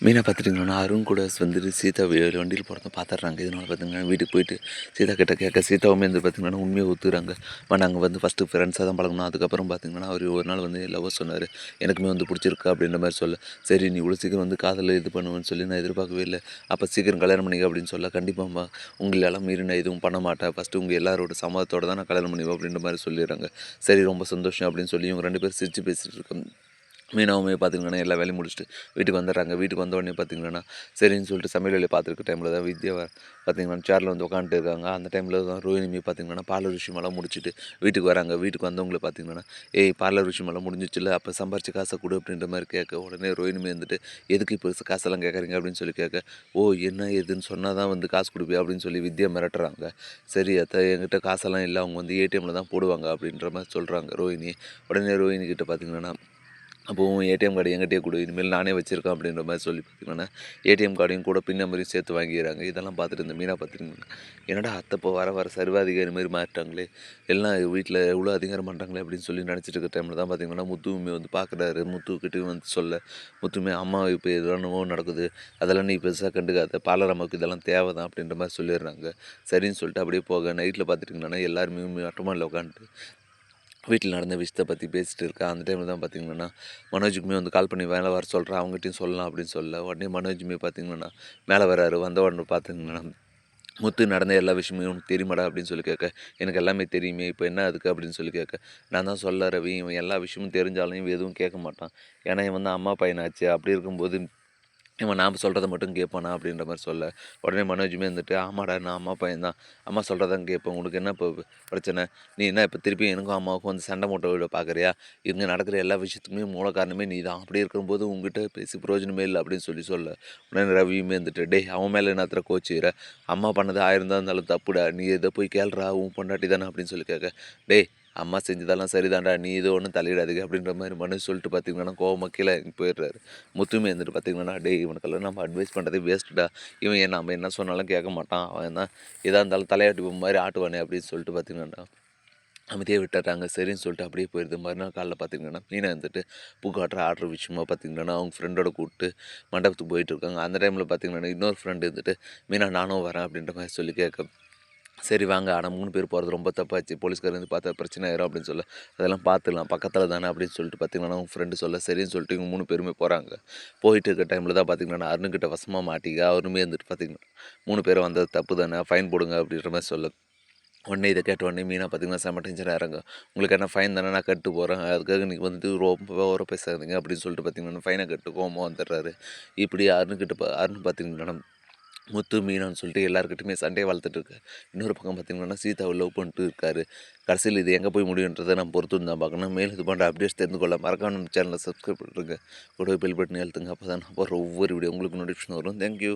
மெயினா பார்த்துட்டிங்கன்னா, அருண் கூட வந்துட்டு சீதா வண்டியில போறத பார்த்துடுறாங்க. இதனால பார்த்தீங்கன்னா, வீட்டுக்கு போயிட்டு சீதா கிட்ட கேட்க, சீதாவுமே வந்து பார்த்தீங்கன்னா, உண்மைய ஒத்துக்கிறாங்க. நாங்க வந்து ஃபஸ்ட்டு ஃப்ரெண்ட்ஸா தான் பழகுனோம். அதுக்கப்புறம் பார்த்தீங்கன்னா, அவரு ஒரு நாள் வந்து லவ் சொன்னாரு. எனக்குமே வந்து புடிச்சிருக்கு அப்படின்ற மாரி சொல்ல, சரி நீ இவ்வளோ சீக்கிரம் வந்து காதல இது பண்ணுவேன்னு சொல்லி நான் எதிர்பார்க்கவே இல்ல. அப்ப சீக்கிரம் கல்யாணம் பண்ணிக்க அப்படின்னு சொல்ல, கண்டிப்பாம்மா உங்களலாம் மீறி நான் எதுவும் பண்ண மாட்டேன். ஃபஸ்ட்டு உங்க எல்லாரோட சம்மதத்தோட தான் நான் கல்யாணம் பண்ணிக்குவேன் அப்படின்ற மாரி சொல்லிடுறாங்க. சரி ரொம்ப சந்தோஷம் அப்படின்னு சொல்லி இவங்க 2 பேரும் சிரிச்சு பேசிட்டு இருக்காங்க. மீனாவுமே பார்த்திங்கன்னா எல்லா வேலையும் முடிச்சுட்டு வீட்டுக்கு வந்துடுறாங்க. வீட்டுக்கு வந்தோடனே பார்த்திங்கன்னா, சரின்னு சொல்லிட்டு சமையல் வேலைய பார்த்துருக்க டைமில் தான் வித்யா பார்த்திங்கன்னா சேர்ல வந்து உட்காந்துட்டு இருக்காங்க. அந்த டைமில் தான் ரோஹிணியுமே பார்த்திங்கன்னா பார்லர் விஷயமெல்லாம் முடிச்சுட்டு வீட்டுக்கு வராங்க. வீட்டுக்கு வந்தவங்கள பார்த்திங்கன்னா, ஏய் பார்லர் விஷயமெல்லாம் முடிஞ்சிச்சுல்ல, அப்போ சம்பாரிச்சு காசை கொடு அப்படின்ற மாதிரி கேட்க, உடனே ரோஹிணியுமே வந்துட்டு எதுக்கு இப்போ காசெல்லாம் கேட்குறீங்க அப்படின்னு சொல்லி கேட்க, ஓ என்ன ஏதுன்னு சொன்னால் தான் வந்து காசு கொடுப்பியா அப்படின்னு சொல்லி வித்யா மிரட்டுறாங்க. சரி அத்தை என்கிட்ட காசெல்லாம் இல்லை, அவங்க வந்து ஏடிஎம்மில் தான் போடுவாங்க அப்படின்ற மாதிரி சொல்கிறாங்க ரோஹிணி. உடனே ரோஹிணி கிட்ட பார்த்திங்கன்னா, அப்போ உன் ஏடிஎம் கார்டு என்கிட்டயே குடு. இனிமேல் நானே வச்சிருக்கேன் அப்படின்ற மாரி சொல்லி பார்த்தீங்கன்னா, ஏடிஎம் கார்டையும் கூட பின் நம்பரையும் சேர்த்து வாங்கிக்கிறாங்க. இதெல்லாம் பார்த்துட்டு இந்த மீனா பார்த்துட்டிங்கன்னா, என்னடா அத்தை இப்போ வர வர சர்வாதிகாரி மாரி மாறிட்டாங்களே! எல்லாம் வீட்ல எவ்வளோ அதிகாரம் பண்ணுறாங்களே அப்படின்னு சொல்லி நினச்சிட்டு இருக்க டைமில தான் பார்த்தீங்கன்னா, முத்துவுமே வந்து பார்க்குறாரு. முத்துக்கிட்டயும் வந்து சொல்ல, முத்துவுமே அம்மா இப்போ என்னவோ நடக்குது. அதெல்லாம் நீ பெருசா கண்டுக்காத. பார்லர் அம்மாவுக்கு இதெல்லாம் தேவை தான் அப்படின்ற மாரி சொல்லிடுறாங்க. சரின்னு சொல்லிட்டு அப்படியே போக நைட்ல பார்த்துட்டிங்கன்னா, எல்லாருமே மொட்டை மாடில உட்காந்துட்டு வீட்ல நடந்த விஷயத்த பத்தி பேசிட்டு இருக்கேன். அந்த டைம்ல தான் பார்த்தீங்கன்னா, மனோஜுக்குமே வந்து கால் பண்ணி மேல வர சொல்றேன். அவங்ககிட்டயும் சொல்லலாம் அப்படின்னு சொல்ல, உடனே மனோஜுமே பார்த்தீங்கன்னா, மேல வராரு. வந்த உடனே பார்த்தீங்கன்னா, "முத்து நடந்த எல்லா விஷயமும் உனக்கு தெரியுமாடா?" அப்படின்னு சொல்லி கேட்க, "எனக்கு எல்லாமே தெரியுமே. இப்போ என்ன அதுக்கு?" அப்படின்னு சொல்லி கேட்க, "நான் தான் சொல்ல ரவி, இவன் எல்லா விஷயமும் தெரிஞ்சாலும் இவன் எதுவும் கேட்க மாட்டான். ஏன்னா இவன் வந்து அம்மா பையனாச்சே. அப்படி இருக்கும்போது இவன் நாம சொல்கிறத மட்டும் கேட்பானா?" அப்படின்ற மாரி சொல்ல, உடனே மனோஜுமே வந்துட்டு, "ஆமாடா நான் அம்மா பையன் தான். அம்மா சொல்றத தான் கேட்பேன். உனக்கு என்ன இப்போ பிரச்சனை? நீ என்ன இப்போ திருப்பி எனக்கும் அம்மாவுக்கும் வந்து சண்டை மூட்ட விட பார்க்குறியா? இங்க நடக்கிற எல்லா விஷயத்துக்குமே மூல காரணமே நீ தான். அப்படி இருக்கும்போது உன்கிட்ட பேசி பிரயோஜனமே இல்ல." அப்படின்னு சொல்லி சொல்ல, உடனே ரவியுமே வந்துட்டு, "டேய் அவன் மேல என்னத்துக்குடா கோச்சுக்கிற? அம்மா பண்ணது 1000 தான் இருந்தாலும் தப்புடா. நீ இத போய் கேளுடா. உன் பொண்டாட்டி தானே." அப்படின்னு சொல்லி கேட்க, "டேய் அம்மா செஞ்சதெல்லாம் சரிதான்டா. நீ இது ஒண்ணும் தலையிடாதீங்க." அப்படின்ற மாரி மனோஜ் சொல்லிட்டு பார்த்தீங்கன்னா, கோவமா கீழ இறங்கி போயிடுறாரு. முத்துமே இருந்துட்டு பார்த்தீங்கன்னா, "டேய் இவனுக்கெல்லாம் நம்ம அட்வைஸ் பண்ணுறதே வேஸ்ட்டுடா. இவன் நம்ம என்ன சொன்னாலும் கேட்க மாட்டான். அவன் தான் எதா இருந்தாலும் தலையாட்டி பொம்மை மாரி ஆட்டுவானே." அப்படின்னு சொல்லிட்டு பார்த்தீங்கன்னா, அமைதியா விட்டுர்றாங்க. சரின்னு சொல்லிட்டு அப்படியே போயிடுது. மறுநாள் காலைல பார்த்தீங்கன்னா, மீனா இருந்துட்டு பூக்காட்டுற ஆர்டர் விஷயமா பார்த்தீங்கன்னா, அவங்க ஃப்ரெண்டோட கூப்பிட்டு மண்டபத்துக்கு போயிட்டுருக்காங்க. அந்த டைமில பார்த்தீங்கன்னா, இன்னொரு ஃப்ரெண்ட் இருந்துட்டு, "மீனா நானும் வரேன்." அப்படின்ற மாரி சொல்லி கேட்க, சரி வாங்க. ஆனா 3 பேர் போறது ரொம்ப தப்பாச்சு. போலீஸ்காரர் வந்து பார்த்தா பிரச்சனை ஆயிரும் அப்படின்னு சொல்ல, அதெல்லாம் பார்த்துக்கலாம். பக்கத்தில தானே அப்படின்னு சொல்லிட்டு பார்த்தீங்கன்னா, அவங்க ஃப்ரெண்டு சொல்ல, சரின்னு சொல்லிட்டு இவங்க 3 பேருமே போறாங்க. போயிட்டு இருக்க டைமில தான் பார்த்தீங்கன்னா, அருணுகிட்ட வசமா மாட்டிக்க அவருமே இருந்துட்டு பார்த்தீங்கன்னா, 3 பேரும் வந்தது தப்பு தானே, ஃபைன் போடுங்க அப்படின்ற மாரி சொல்ல, உடனே இத கேட்ட உடனே மீனா பார்த்தீங்கன்னா, செம்ம டென்ஷன் ஆயிடுறாங்க. உங்களுக்கு என்ன ஃபைன் தானே நான் கட்டு போறேன். அதுக்காக நீங்க வந்து ரொம்ப ஓவரா பேசாதீங்க அப்படின்னு சொல்லிட்டு பார்த்தீங்கன்னா, ஃபைன கட்டு கோவமா வந்துடுறாரு. இப்படி அருண் பார்த்தீங்கன்னா முத்து, மீனான்னு சொல்லிட்டு எல்லார்கிட்டயுமே சண்டைய வளர்த்துட்டு இருக்கு. இன்னொரு பக்கம் பார்த்தீங்கன்னா, சீதாவ லவ் பண்ணிட்டு இருக்காரு. கடைசியில இது எங்க போய் முடியுன்றத நம்ம பொறுத்து தான் பார்க்கணும். மேலும் இது போன்ற அப்டேட்ஸ் தெரிந்து கொள்ள மறக்காம நம்ம சேனல சப்ஸ்கிரைப் பண்ணிருங்க. கூடவே பெல் பட்டனையும் அழுத்துங்க. அப்பதான் நான் போடுற ஒவ்வொரு வீடியோ உங்களுக்கு நோட்டிஃபிகேஷன் வரும். Thank you.